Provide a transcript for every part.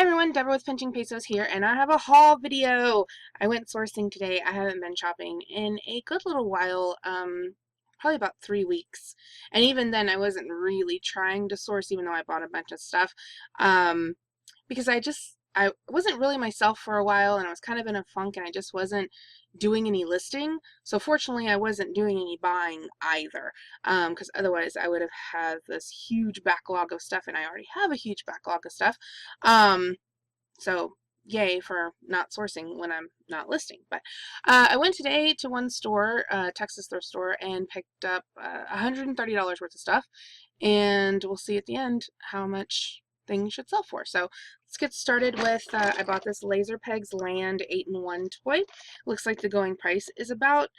everyone, Deborah with Pinching Pesos here, and I have a haul video. I went sourcing today. I haven't been shopping in a good little while, probably about 3 weeks. And even then, I wasn't really trying to source, even though I bought a bunch of stuff, because I wasn't really myself for a while, and I was kind of in a funk, and I just wasn't doing any listing. So fortunately, I wasn't doing any buying either, because otherwise I would have had this huge backlog of stuff, and I already have a huge backlog of stuff. So yay for not sourcing when I'm not listing. But I went today to one store, Texas thrift store, and picked up $130 worth of stuff, and we'll see at the end how much things should sell for. So let's get started with, I bought this Laser Pegs Land 8-in-1 toy. Looks like the going price is about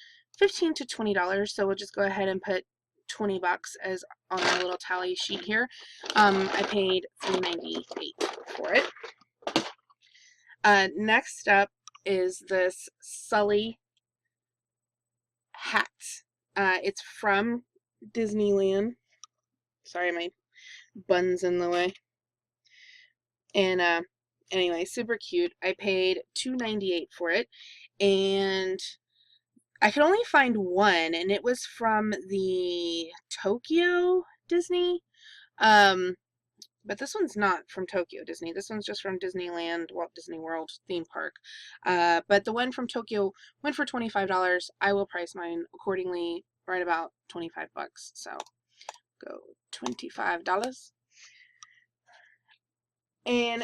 $15 to $20, so we'll just go ahead and put 20 bucks as on our little tally sheet here. I paid $3.98 for it. Next up is this Sully hat. It's from Disneyland. Sorry, my bun's in the way. And anyway, super cute. I paid $2.98 for it, and I could only find one, and it was from the Tokyo Disney. But this one's not from Tokyo Disney. This one's just from Disneyland, Walt Disney World theme park. But the one from Tokyo went for $25. I will price mine accordingly, right about 25 bucks. So go $25. And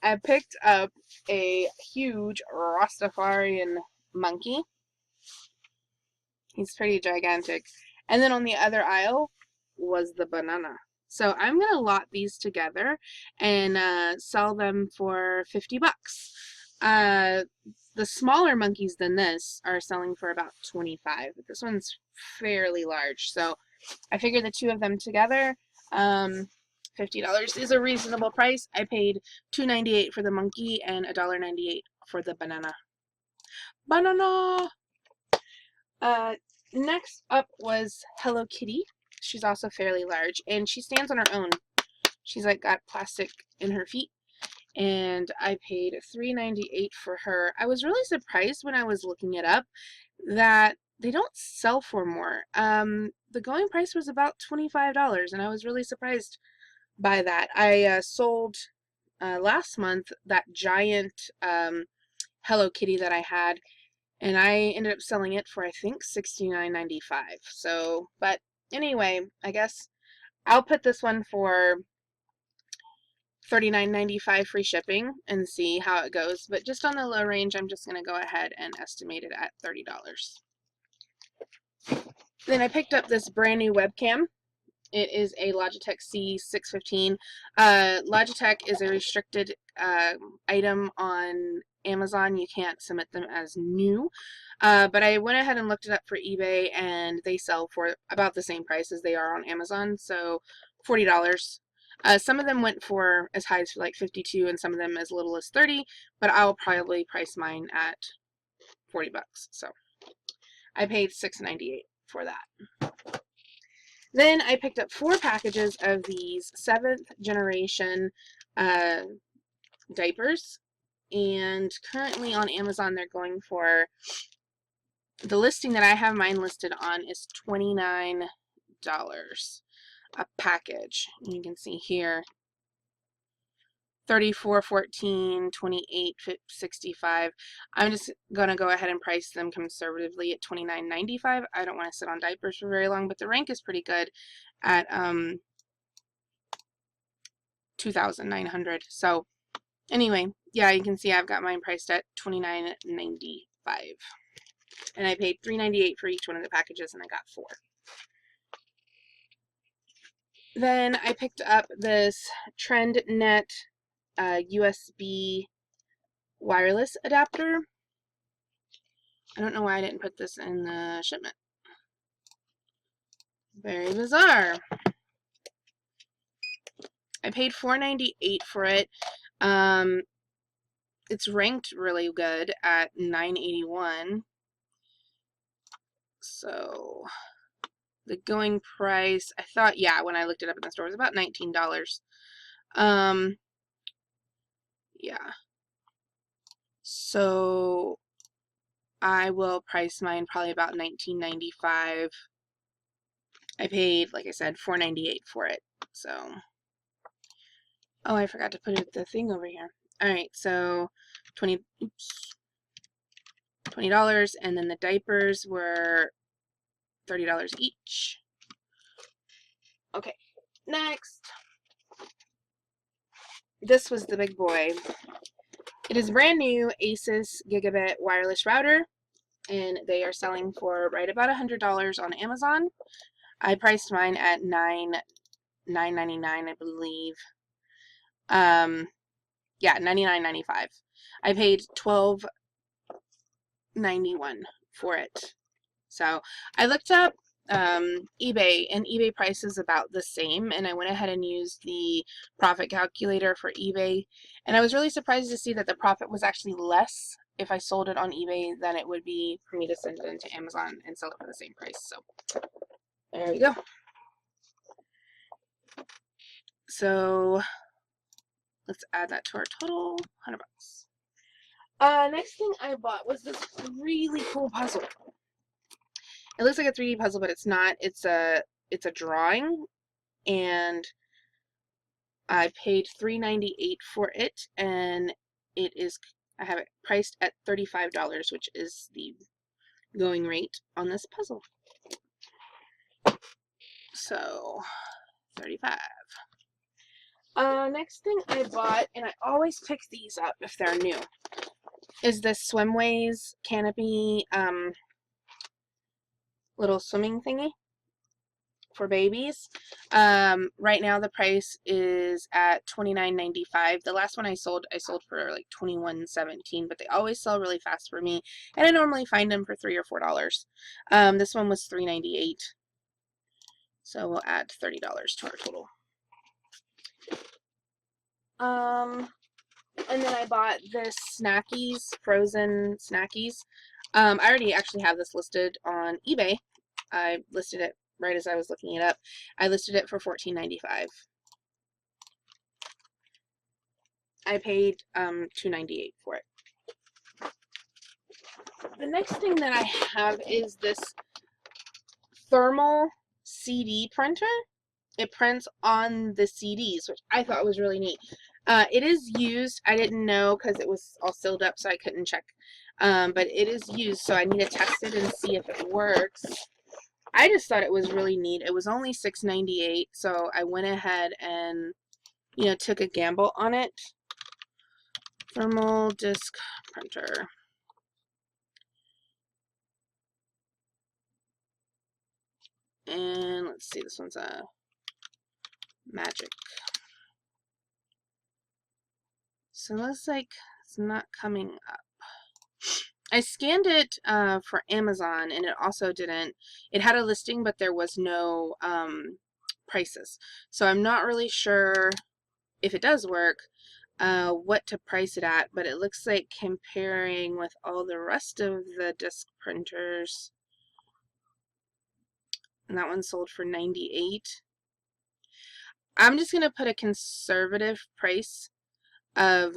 I picked up a huge Rastafarian monkey. He's pretty gigantic. And then on the other aisle was the banana. So I'm going to lot these together and sell them for 50 bucks. The smaller monkeys than this are selling for about 25, but this one's fairly large. So I figured the two of them together, $50 is a reasonable price. I paid $2.98 for the monkey and $1.98 for the banana. Banana! Next up was Hello Kitty. She's also fairly large, and she stands on her own. She's like got plastic in her feet, and I paid $3.98 for her. I was really surprised when I was looking it up that they don't sell for more. The going price was about $25, and I was really surprised by that. I sold last month that giant Hello Kitty that I had, and I ended up selling it for, I think, $69.95. So, but anyway, I guess I'll put this one for $39.95 free shipping and see how it goes. But just on the low range, I'm just going to go ahead and estimate it at $30. Then I picked up this brand new webcam. It is a Logitech C615. Logitech is a restricted item on Amazon. You can't submit them as new. But I went ahead and looked it up for eBay, and they sell for about the same price as they are on Amazon, so $40. Some of them went for as high as like $52, and some of them as little as $30, but I'll probably price mine at 40 bucks. So I paid $6.98 for that. Then I picked up 4 packages of these 7th generation diapers, and currently on Amazon they're going for, the listing that I have mine listed on is $29 a package. You can see here 34.14, 28.65. I'm just gonna go ahead and price them conservatively at $29.95. I don't want to sit on diapers for very long, but the rank is pretty good at 2,900. So anyway, yeah, you can see I've got mine priced at $29.95, and I paid $3.98 for each one of the packages, and I got 4. Then I picked up this TrendNet USB wireless adapter. I don't know why I didn't put this in the shipment. Very bizarre. I paid $4.98 for it. It's ranked really good at 981. So the going price, I thought, yeah, when I looked it up in the store, it was about $19. yeah. So I will price mine probably about $19.95. I paid, like I said, $4.98 for it. So, oh, I forgot to put the thing over here. All right, so $20, and then the diapers were $30 each. Okay, next. This was the big boy. It is brand new Asus Gigabit wireless router, and they are selling for right about $100 on Amazon. I priced mine at $9.99, I believe. Yeah, $99.95. I paid $12.91 for it. So I looked up eBay, and eBay price is about the same, and I went ahead and used the profit calculator for eBay, and I was really surprised to see that the profit was actually less if I sold it on eBay than it would be for me to send it into Amazon and sell it for the same price. So there we go. So let's add that to our total, $100. Next thing I bought was this really cool puzzle. It looks like a 3D puzzle, but it's not. It's a drawing, and I paid $3.98 for it, and I have it priced at $35, which is the going rate on this puzzle. So, 35. Next thing I bought, and I always pick these up if they're new, is this Swimways canopy little swimming thingy for babies. Right now the price is at $29.95. The last one I sold for like $21.17, but they always sell really fast for me, and I normally find them for $3 or $4. This one was $3.98, so we'll add $30 to our total. And then I bought this Snackies, frozen Snackies. I already actually have this listed on eBay. I listed it right as I was looking it up. I listed it for $14.95. I paid $2.98 for it. The next thing that I have is this thermal CD printer. It prints on the CDs, which I thought was really neat. It is used. I didn't know because it was all sealed up, so I couldn't check. But it is used, so I need to test it and see if it works. I just thought it was really neat. It was only $6.98, so I went ahead and, took a gamble on it. Thermal disc printer. And let's see, this one's a Magic. So it looks like it's not coming up. I scanned it for Amazon, and it also didn't. It had a listing, but there was no prices. So I'm not really sure if it does work, what to price it at, but it looks like comparing with all the rest of the disc printers, and that one sold for $98. I'm just going to put a conservative price of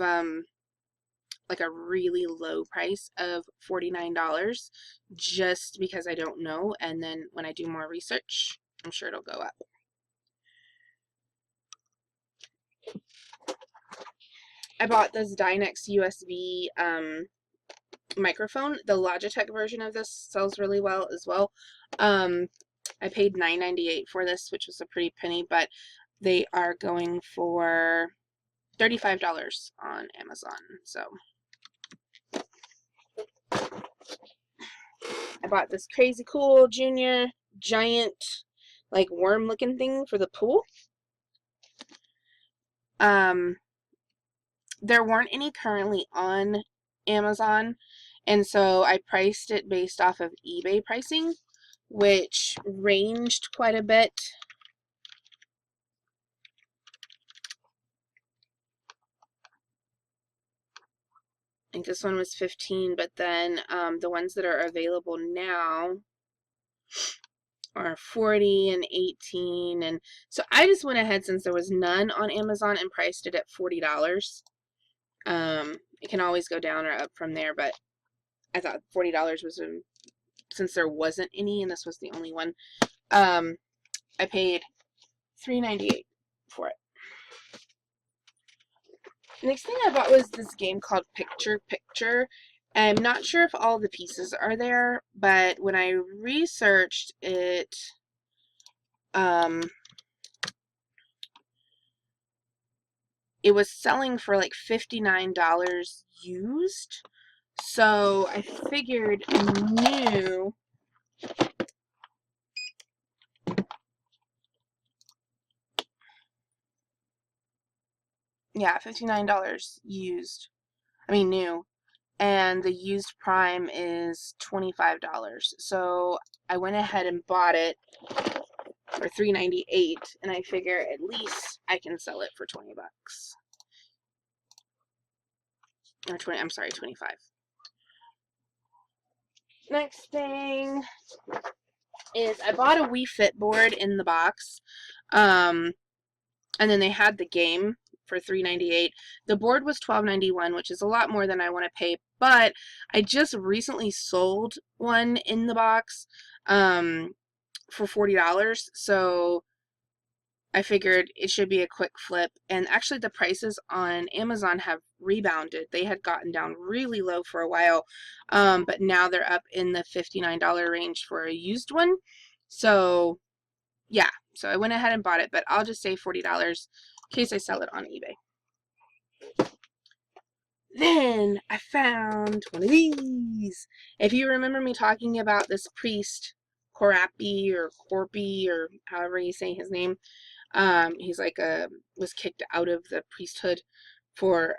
like a really low price of $49, just because I don't know, and then when I do more research, I'm sure it'll go up. I bought this Dynex USB microphone. The Logitech version of this sells really well as well. I paid $9.98 for this, which was a pretty penny, but they are going for $35 on Amazon. So I bought this crazy cool junior giant like worm looking thing for the pool. There weren't any currently on Amazon, and so I priced it based off of eBay pricing, which ranged quite a bit. I think this one was $15, but then the ones that are available now are $40 and $18, and so I just went ahead, since there was none on Amazon, and priced it at $40. It can always go down or up from there, but I thought $40 was since there wasn't any and this was the only one. I paid $3.98 for it. Next thing I bought was this game called Picture Picture. I'm not sure if all the pieces are there, but when I researched it, it was selling for like $59 used. So I figured new. Yeah, $59 used. I mean new. And the used prime is $25. So I went ahead and bought it for $3.98, and I figure at least I can sell it for 20 bucks. Or 20, I'm sorry, 25. Next thing is I bought a Wii Fit board in the box. And then they had the game for $3.98. The board was $12.91, which is a lot more than I want to pay, but I just recently sold one in the box for $40, so I figured it should be a quick flip. And actually the prices on Amazon have rebounded. They had gotten down really low for a while, but now they're up in the $59 range for a used one. So yeah, so I went ahead and bought it, but I'll just say $40 in case I sell it on eBay. Then I found one of these. If you remember me talking about this priest, Corapi or Corpy or however you say his name, he's like was kicked out of the priesthood for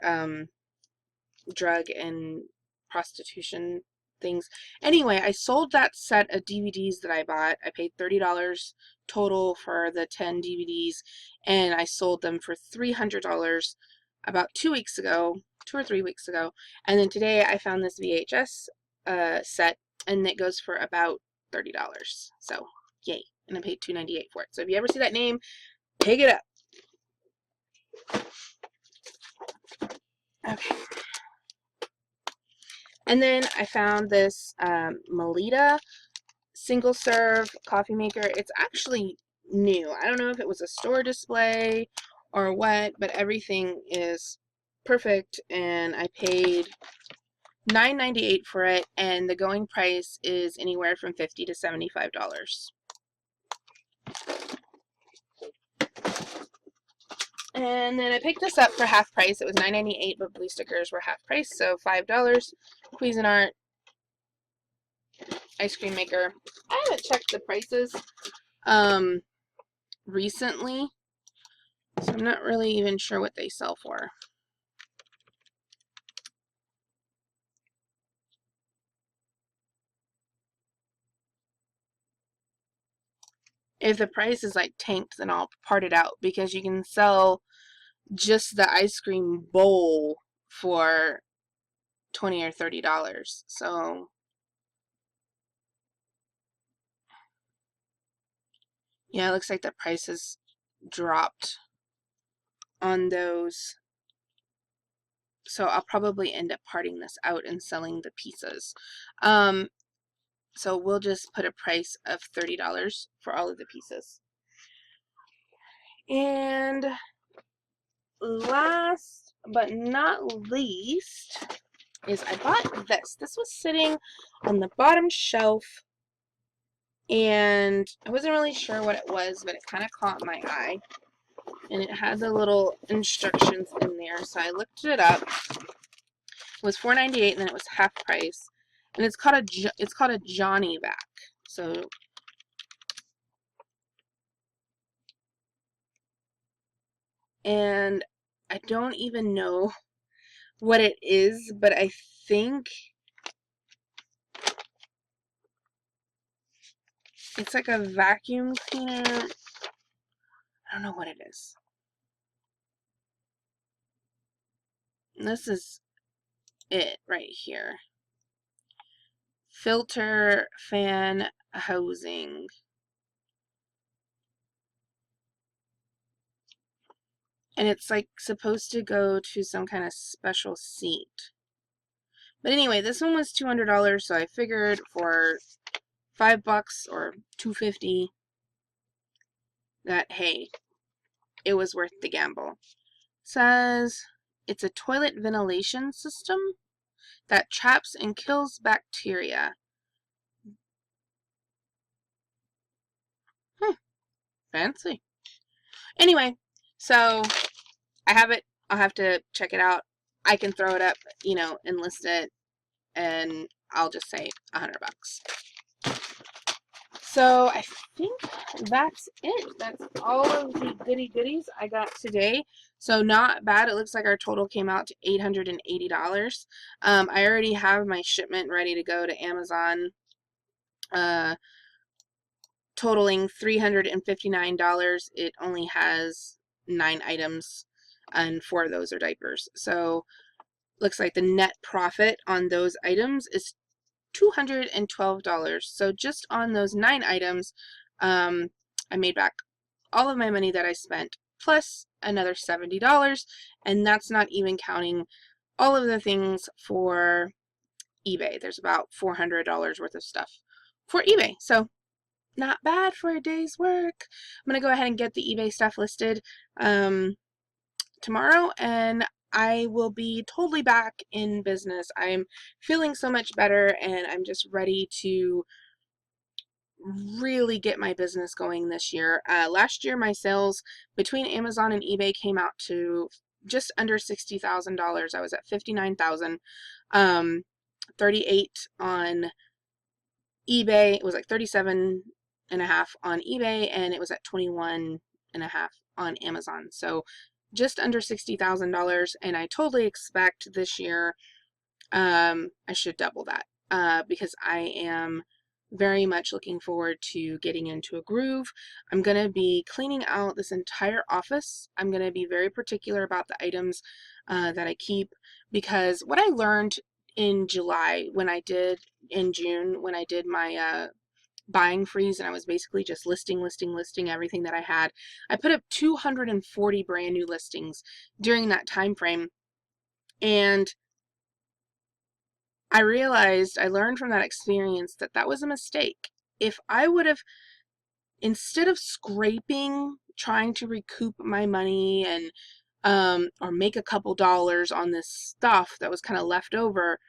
drug and prostitution things. Anyway, I sold that set of DVDs that I bought. I paid $30 total for the 10 DVDs, and I sold them for $300 about 2 weeks ago, 2 or 3 weeks ago. And then today I found this VHS set, and it goes for about $30. So yay! And I paid $2.98 for it. So if you ever see that name, pick it up. Okay. And then I found this Melita single serve coffee maker. It's actually new. I don't know if it was a store display or what, but everything is perfect, and I paid $9.98 for it, and the going price is anywhere from $50 to $75. And then I picked this up for half price. It was $9.98, but blue stickers were half price, so $5. Cuisinart ice cream maker. I haven't checked the prices recently, so I'm not really even sure what they sell for. If the price is like tanked, then I'll part it out, because you can sell just the ice cream bowl for $20 or $30. So yeah, it looks like the prices dropped on those. So I'll probably end up parting this out and selling the pieces. So we'll just put a price of $30 for all of the pieces. And last but not least is I bought this. This was sitting on the bottom shelf, and I wasn't really sure what it was, but it kind of caught my eye. And it had the little instructions in there, so I looked it up. It was $4.98, and then it was half price. And it's called a Johnny vac. So and I don't even know what it is, but I think it's like a vacuum cleaner. I don't know what it is. And this is it right here. Filter fan housing. and it's like supposed to go to some kind of special seat. But anyway, this one was $200, so I figured for $5 or $2.50 that, hey, it was worth the gamble. It says it's a toilet ventilation system that traps and kills bacteria. Fancy. Anyway, so I have it. I'll have to check it out. I can throw it up, and list it, and I'll just say $100. So I think that's it. That's all of the goody goodies I got today. So not bad. It looks like our total came out to $880. I already have my shipment ready to go to Amazon, totaling $359. It only has 9 items, and 4 of those are diapers. So looks like the net profit on those items is $212. So just on those 9 items, I made back all of my money that I spent, plus another $70, and that's not even counting all of the things for eBay. There's about $400 worth of stuff for eBay. So not bad for a day's work. I'm going to go ahead and get the eBay stuff listed tomorrow, and I will be totally back in business. I'm feeling so much better, and I'm just ready to really get my business going this year. Last year, my sales between Amazon and eBay came out to just under $60,000. I was at $59,000, 38 on eBay. It was like 37.5 on eBay, and it was at 21.5 on Amazon. So just under $60,000, and I totally expect this year I should double that, because I am very much looking forward to getting into a groove. I'm going to be cleaning out this entire office. I'm going to be very particular about the items that I keep, because what I learned in July in June when I did my buying freeze, and I was basically just listing everything that I had. I put up 240 brand new listings during that time frame, and I learned from that experience that that was a mistake. If I would have, instead of scraping, trying to recoup my money and or make a couple dollars on this stuff that was kind of left over,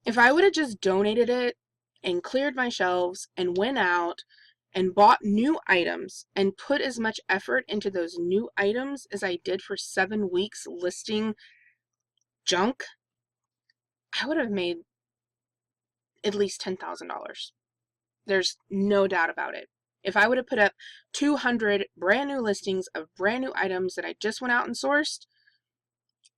if I would have just donated it and cleared my shelves and went out and bought new items and put as much effort into those new items as I did for 7 weeks listing junk, I would have made at least $10,000. There's no doubt about it. If I would have put up 200 brand new listings of brand new items that I just went out and sourced,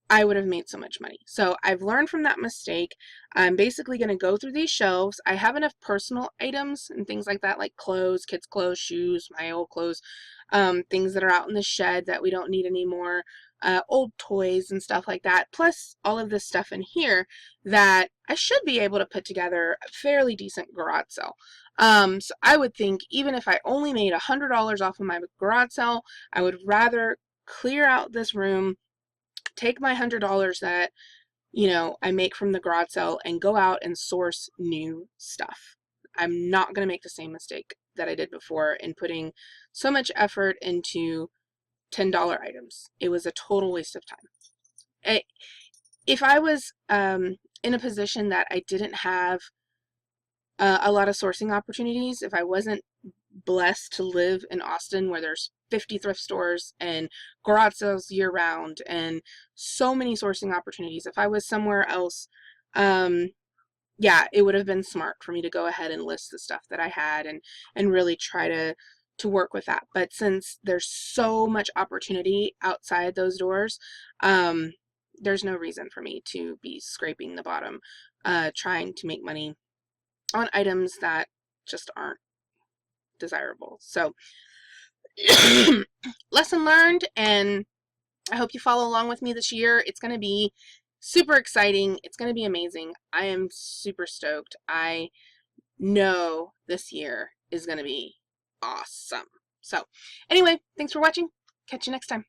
I would have made so much money. So I've learned from that mistake. I'm basically going to go through these shelves. I have enough personal items and things like that, like clothes, kids' clothes, shoes, my old clothes, things that are out in the shed that we don't need anymore, old toys and stuff like that, plus all of this stuff in here that I should be able to put together a fairly decent garage sale. So I would think even if I only made $100 off of my garage sale, I would rather clear out this room, take my $100 that, I make from the garage sale, and go out and source new stuff. I'm not going to make the same mistake that I did before in putting so much effort into $10 items. It was a total waste of time. If I was in a position that I didn't have a lot of sourcing opportunities, if I wasn't blessed to live in Austin where there's 50 thrift stores and garage sales year round and so many sourcing opportunities, if I was somewhere else, yeah, it would have been smart for me to go ahead and list the stuff that I had and really try to work with that. But since there's so much opportunity outside those doors, there's no reason for me to be scraping the bottom, trying to make money on items that just aren't desirable. So lesson learned, and I hope you follow along with me this year. It's going to be super exciting. It's going to be amazing. I am super stoked. I know this year is going to be awesome. So anyway, thanks for watching. Catch you next time.